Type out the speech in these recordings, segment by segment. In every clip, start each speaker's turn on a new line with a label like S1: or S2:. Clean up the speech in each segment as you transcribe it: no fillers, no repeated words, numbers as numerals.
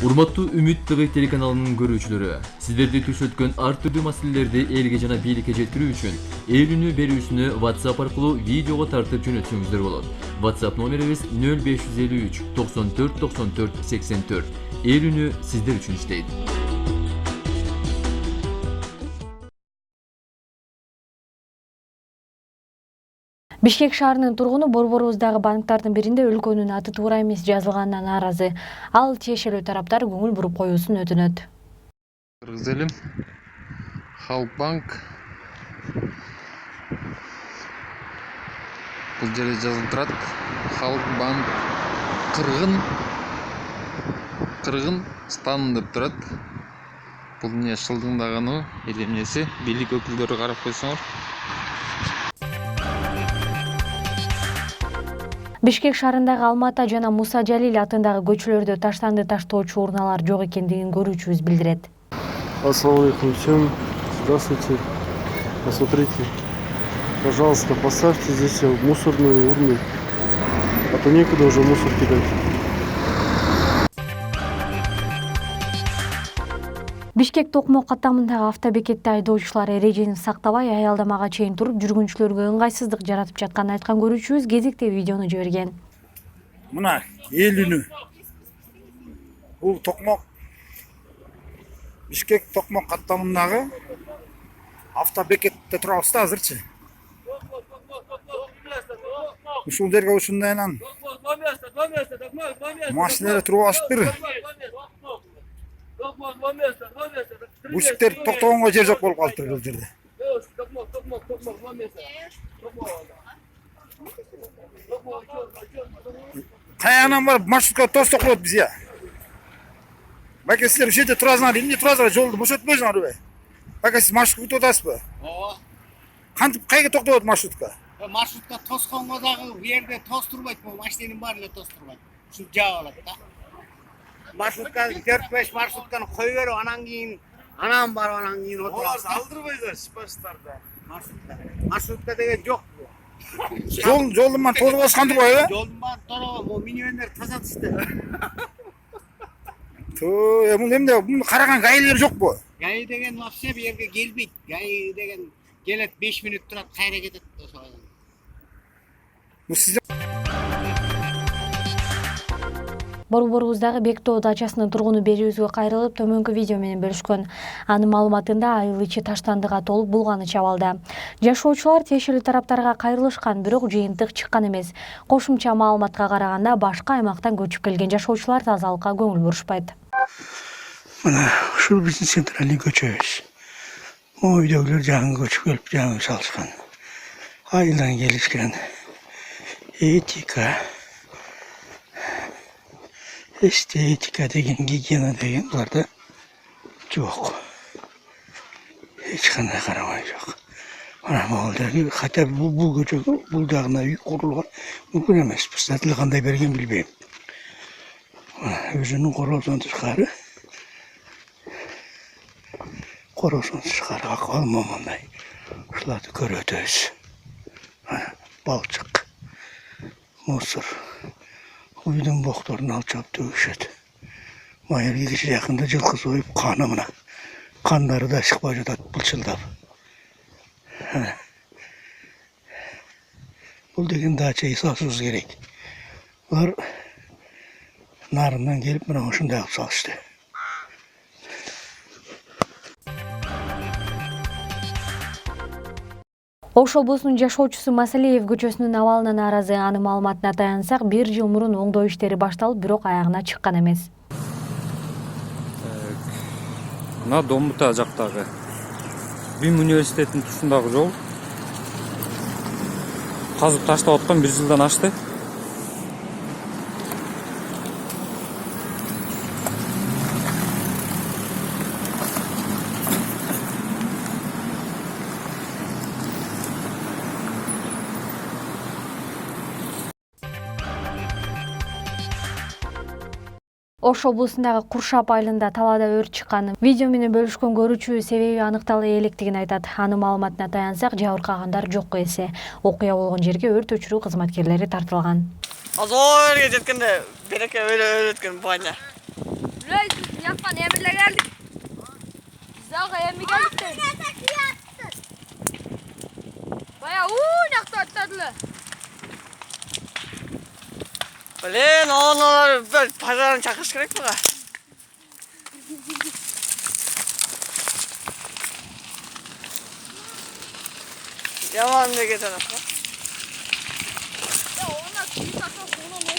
S1: Урматтуу Үмүт ТV телеканалынын көрүүчүлөрү, сиздерди түш өткөн ар түрдүү маселелерди элге жана бийликке жеткирүү үчүн эл үнү берүүсүнү WhatsApp аркылуу видеого тартып жөнөтсөңүздөр болот. WhatsApp номерибиз 0553 94 94 84. Эл үнү сиздер үчүн иштейт.
S2: Бишкек шаарынын тургуну Борборуздагы банктардын биринде өлкөнүн аты туура эмес жазылганына нааразы. Ал тиешелүү тараптар көңүл буруп коюусун өтүнөт.
S3: Кыргыз элим Халкбанк бул жерде жазылып турат. Халкбанк кыргын стан деп турат. Бул эмне шылдыңдаганы или эмнеси? Бийлик өкүлдөрү карап койсоңор.
S2: Бишкек шаарындагы Алмата жана Муса Жалил атындагы көчөлөрдө таштанды таштоочу урналар жок экендигин көрүүчүбүз билдирет.
S4: Ассаламу алейкум всем. Здравствуйте. Посмотрите. Пожалуйста, поставьте здесь мусорные урны. А то некуда уже мусор кидать.
S2: Бишкек Токмок каттамындагы автобекетте айдоочулар эрежени сактабай аялдамага чейин туруп жүргүнчүлөргө ыңгайсыздык жаратып жатканын айткан көрүүчүбүз кезекте видеону жиберген.
S5: Мына эл үнү. Бул Токмок Бишкек Токмок каттамындагы автобекетте турабыз да азырчы. Ушул жерге ушундайынан машиналар туруп алышыптыр. Бушиктер токтогонго жер жок болуп калыптыр бул жерде. Каягынан барып маршрутка тосто кылып бизге. Баке силер ушул жерде турасыңар, эмне турасыңар, жолду бошотпойсуңарбы? Баке сиз маршрутка күтүп атасызбы?
S6: Ооба.
S5: Кантип кайга токтоп маршрутка?
S6: Маршрутка тосконго дагы бу жерде тостурбайт, бул машинанын баары эле тостурбайт. Ушул жаап алат да. Маршрутка 4-5 маршрутканы кой берип, анан кийин барып анан кийин отурабыз.
S5: Алдырбайсыздар сипаштарды.
S6: Маршрутка деген жок.
S5: Жолдун баарын тозуп алышкан турбайбы?
S6: Жолдун баары торо, могу минивендер тазатышты.
S5: Бул эмне? Буну караган гаилер жокпу?
S6: Гаи деген вообще бу жерге келбейт. Гаи деген келет 5 мүнөт турат, кайра кетет ошол.
S5: Бул сиздер
S2: Борборуздагы Бектоо дачасынын тургуну берүүбүзгө кайрылып, төмөнкү видео менен бөлүшкөн. Анын маалыматында айыл ичи таштандыга толуп булганы чабалда. Жашоочулар тиешелүү тараптарга кайрылышкан, бирок жыйынтык чыккан эмес. Кошумча маалыматка караганда башка аймактан көчүп келген жашоочулар тазалыкка көңүл бурушпайт.
S7: Мына ушул биздин центральный көчөбүз. Могу үйдөгүлөр жаңы көчүп келип жаңы салышкан. Айылдан келишкен. Этика, эстетика деген, гигиена деген буларда жок. Эч кандай карабай жок. Мына могул жерге, хотя бул көчөгө бул жагына үй курулган мүмкүн эмес. Пустотил кандай берген билбейм. Өзүнүн короосунан тышкары акыбал момундай. Ушуларды көрүп өтөбүз. Балчык, мусор, үйдүн бокторун алып чыгып төгүшөт. Майырги киши жакында жылкы союп каны мына. Кандары да чыкпай жатат былчылдап. Бул деген дача эсасыбыз керек. Булар нарындан келип мына ушундай кылып салышты.
S2: Ош облусунун жашоочусу Маселеев көчөсүнүн абалына нааразы. Анын маалыматына таянсак, 1 жыл мурун оңдоо иштери башталып, бирок аягына чыккан эмес.
S8: Мына Домбута жактагы БИМ университетинин тушундагы жол казып таштап аткан 1 жылдан ашты.
S2: Ош облусундагы Куршап айылында талаада өрт чыккан. Видео менен бөлүшкөн көрүүчү себеби аныктала электигин айтат. Анын маалыматына таянсак, жабыркагандар жок эсе. Окуя болгон жерге өрт өчүрүү кызматкерлери тартылган.
S9: Азыр жеткенде береке өлөткөн Баня. Yapma emirle geldik. Biz daha emmi geldik de. Baya uğunak atladılar.
S6: Öyle onlar böyle pazarın çakış gerek mi? Yaman ne geçen hafta.
S9: Ya ona kıyı takma ona ne?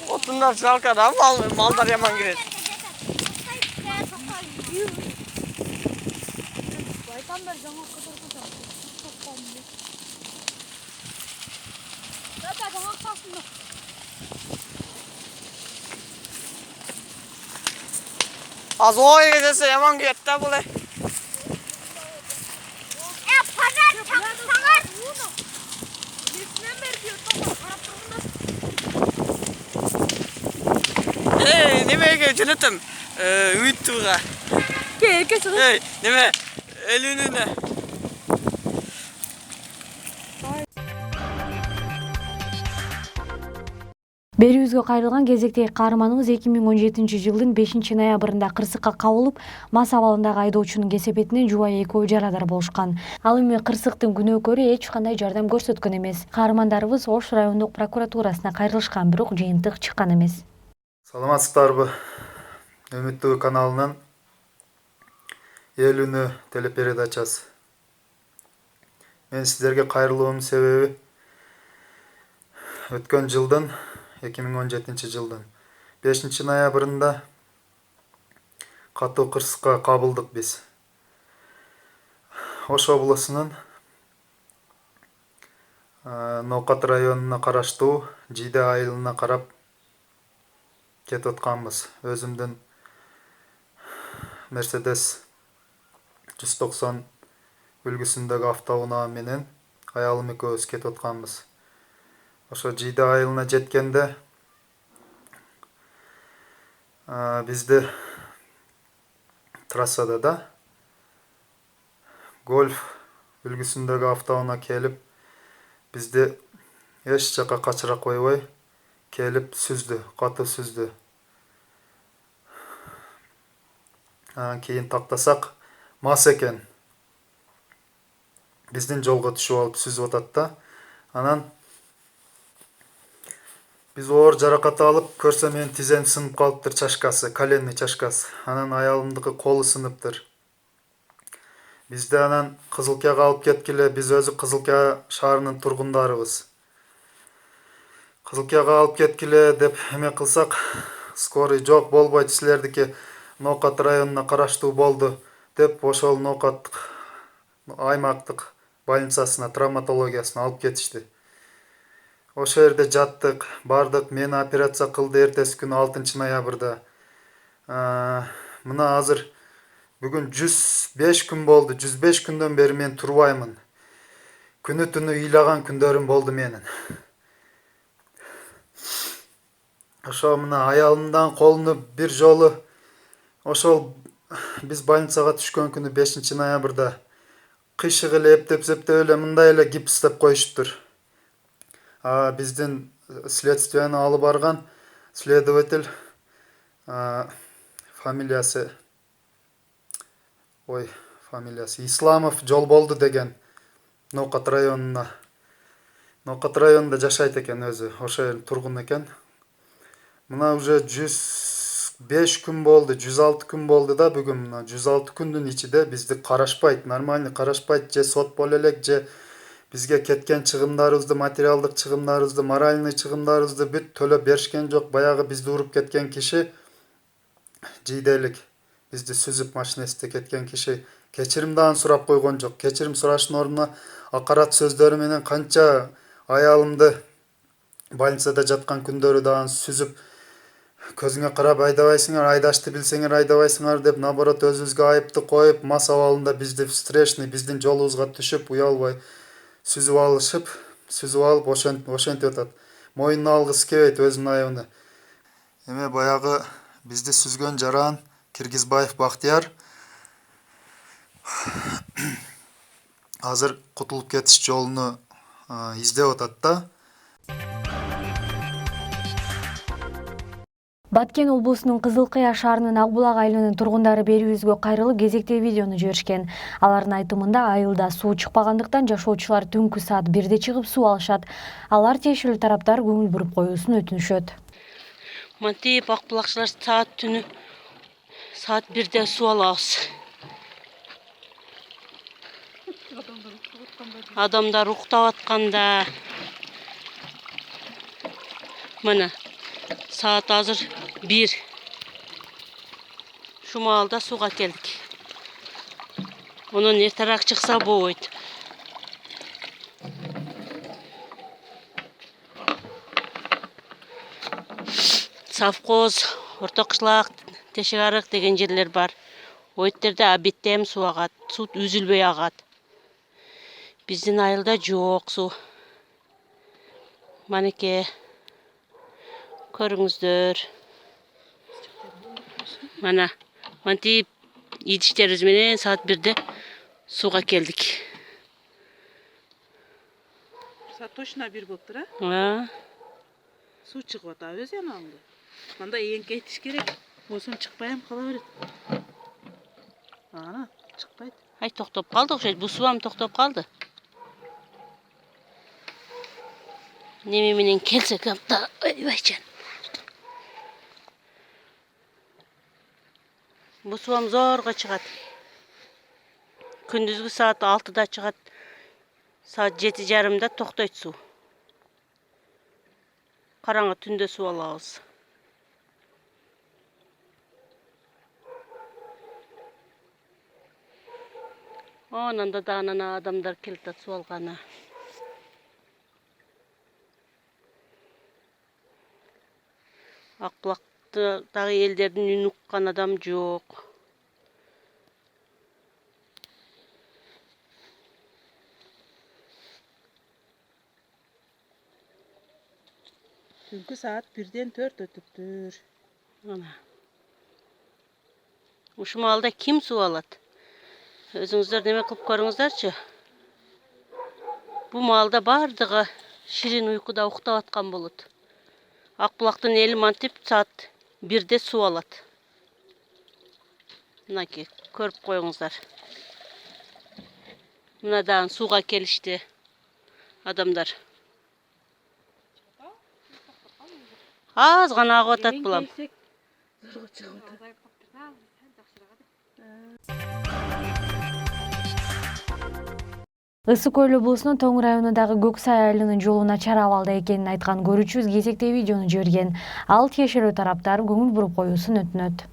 S6: Otundan salkar ama mallar yaman girer.
S9: Baytamlar cama kadar kadar. Zaten cama kalsın.
S6: Az o gecesi yaman gitti bu le.
S9: Pazar çakışsalar. Nesnen veriyor tamam.
S6: Nime geçenetim. Ümit tuğa.
S9: Kesin.
S6: Nime? Elini ne?
S2: Берүүбүзгө кайрылган кезектеги каарманыбыз 2017-жылдын 5-ноябрында кырсыкка кабылып, мас абалындагы айдоочунун кесепетинен жубайы экөө жарадар болушкан. Ал эми кырсыктын күнөөкөрү эч кандай жардам көрсөткөн эмес. Каармандарыбыз Ош райондук прокуратурасына кайрылышкан, бирок жыйынтык чыккан эмес.
S10: Саламатсыздарбы? Үмүттүү каналынын Эл үнү телепередачасы. Мен сиздерге кайрылуумдун себеби өткөн жылдын 2017 жылдын 5 ноябрында катуу кырсыкка кабылдык биз. Ош облусунун Ноокат районуна караштуу Жийде айылына карап кетип атканбыз. Өзүмдүн Мерседес 190 үлгүсүндөгү автоунаам менен аялым экөөбүз кетип атканбыз. Ошо Жийде айылына жеткенде бизди трассада да Гольф үлгүсүндөгү автоунаа келип бизди эч жака качыра койбой келип сүздү, катуу сүздү. Кийин тактасак мас экен. Биздин жолго түшүп алып сүзүп атат да. Анан биз оор жаракат алып, көрсө менин тизем сынып калыптыр, чашкасы, коленный чашкасы. Анан аялымдыкы колу сыныптыр. Бизди анан Кызылкияга алып кеткиле, биз өзү Кызылкия шаарынын тургундарыбыз. Кызылкияга алып кеткиле деп эме кылсак, скорый жок болбойт, силердики Ноокат районуна караштуу болду деп ошол Ноокат аймактык больницасына, травматологиясына алып кетишти. Ошо жерде жаттык, бардык, мени операция кылды эртеси күнү 6 ноябрда. Мына азыр бүгүн 105 күн болду. 105 күндөн бери мен турбаймын. Күнү түнү ыйлаган күндөрүм болду менин. Ошо мына аялымдан колуну бир жолу ошол биз больницага түшкөн күнү 5 ноябрда кыйшык эле эптеп эле мындай эле гипстеп коюшуптур. Биздин следствияны алып барган следователь фамилиясы Исламов жол болду деген Ноокат районуна. Ноокат районунда жашайт экен өзү, ошо эл тургун экен. Мына уже 105 күн болду, 106 күн болду да бүгүн. Мына 106 күндүн ичинде бизди карашпайт, нормально карашпайт, же сот боло элек, же бизге кеткен чыгымдарыбызды, материалдык чыгымдарыбызды, моральный чыгымдарыбызды бүт төлөп беришкен жок. Баягы бизди уруп кеткен киши жийделик, бизди сүзүп машинесинде кеткен киши кечирим дагы сурап койгон жок. Кечирим сураштын ордуна акарат сөздөрү менен канча аялымды больницада жаткан күндөрү дагы сүзүп, көзүңө карап айдабайсыңар, айдашты билсеңер айдабайсыңар деп, наоборот өзүбүзгө айыпты коюп, мас абалында бизди встречный, биздин жолубузга түшүп, уялбай сүзүп алып ошентип атат. Моюнуна алгысы келбейт өзүнүн айыбына. Эме баягы бизди сүзгөн жаран Киргизбаев Бактияр азыр кутулуп кетиш жолуну издеп атат да.
S2: Баткен облусунун Кызыл Кыя шаарынын Ак Булак айылынын тургундары берүүбүзгө кайрылып кезектеги видеону жиберишкен. Алардын айтымында айылда суу чыкпагандыктан жашоочулар түнкү саат 1-де чыгып суу алышат. Алар тиешелүү тараптар көңүл буруп коюусун өтүнүшөт.
S11: Мантип Ак Булакчылар түнү саат 1-де суу алабыз. Адамдар уктап атканда. Мына saat hazır 1. Şu malda suğa geldik. Onun erterak çıksa boyut. Safkoz, Ortakışlak, Teşigarık degen yerler var. O yerlerde abittem su agat, su üzülbey agat. Bizden ayılda yok su. Maneke көрүңүздөр. Мана, мантип идиштерибиз менен саат 1-де сууга келдик.
S12: Саат точно 1 болуптур,
S11: а?
S12: Суу чыгып атабы өз янагында. Мында эңкейтиш керек. Болсом чыкпайм кала берет. Ана, чыкпайт.
S11: Ай, токтоп калды окшойт. Бул суам токтоп калды. Неме менен келсек апта, ойбайчан. Bu suam zorga çıgat. Gündüzgü saat 6'da çıgat. Saat 7:30'da toktayt su. Karаңгы түндө su alabız. Onanda da anana adamlar kelip su algana. Ак Булактагы элдердин үнүн уккан адам жок.
S12: Түнкү saat 1-ден 4 өтүптүр.
S11: Ана. Ушул малда ким суу алат? Өзүңүздөр неме кылып көрүңүздөрчү. Бу малда бардыгы ширин уйкуда уктап аткан болот. Ак Булактын эли мантип saat 1-де суу алат. Мынаки көрүп коюңуздар. Мынадан сууга келишти адамдар. Аз гана агып атат булам.
S2: Ысык Көл облусунун Тоң районундагы Көксай айылынын жолу начар абалда экенин айткан көрүүчүбүз кезектеги видеону жиберген. Ал тиешелүү тараптар көңүл буруп коюусун өтүнөт.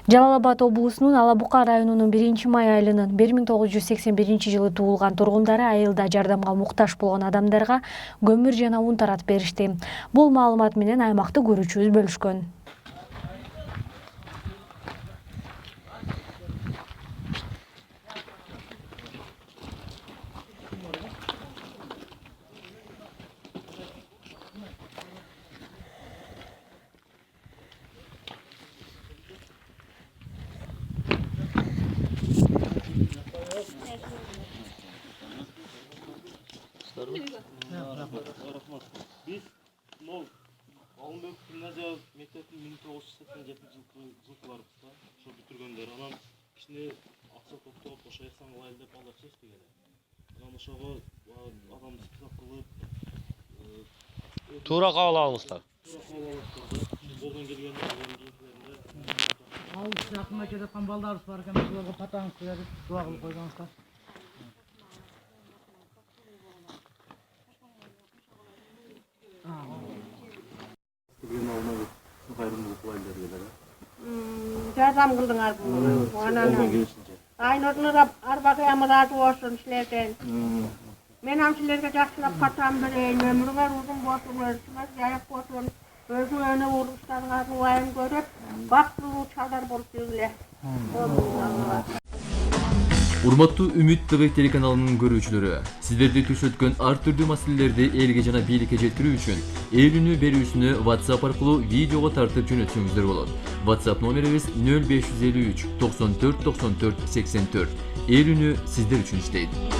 S2: Жалал Абад облусунун Алабука районунун 1-Май айылынын 1981-жылы туулган тургундары айылда жардамга муктаж болгон адамдарга көмүр жана ун таратып беришти. Бул маалымат менен аймакты көрүүчүбүз бөлүшкөн.
S4: Biz mol Alınbek gimnazия мектептин 1987-жылкыларыбызда ошо бүтүргөндөр. Анан кичине акча топтоп ошо эксан кылайлы деп алар чечтик эле. Анан ошого адамды список кылып туура кабыл алыңыздар. Колдон келгенде
S6: Ал жакын өтө жаткан балдарыбыз бар экен, ошолорго патаңыз берип, дуа кылып койгонуңуздар. Jardam kıldыңар bunu. Ananı. Aynurlar arbaga razı olsun sizlerden. Men ham sizlerge жақсылап қатам берейін. Ömrüңер uzun bolsun, özüңer жайық болsun. Özüң öne uruşlarыңарды уайым көріп, бақытлы чалдар болып жүргіле.
S1: Урматтуу Үмүт ТВ телеканалынын көрүүчүлөрү, сиздерди түшөткөн ар түрдүү маселелерди элге жана бийликке жеткирүү үчүн ээлүүнү берүүсүнү WhatsApp аркылуу видеого тартып жөнөтсөңүздөр болот. WhatsApp номерибиз 0553 94 94 84. Ээлүүнү сиздер үчүн иштейт.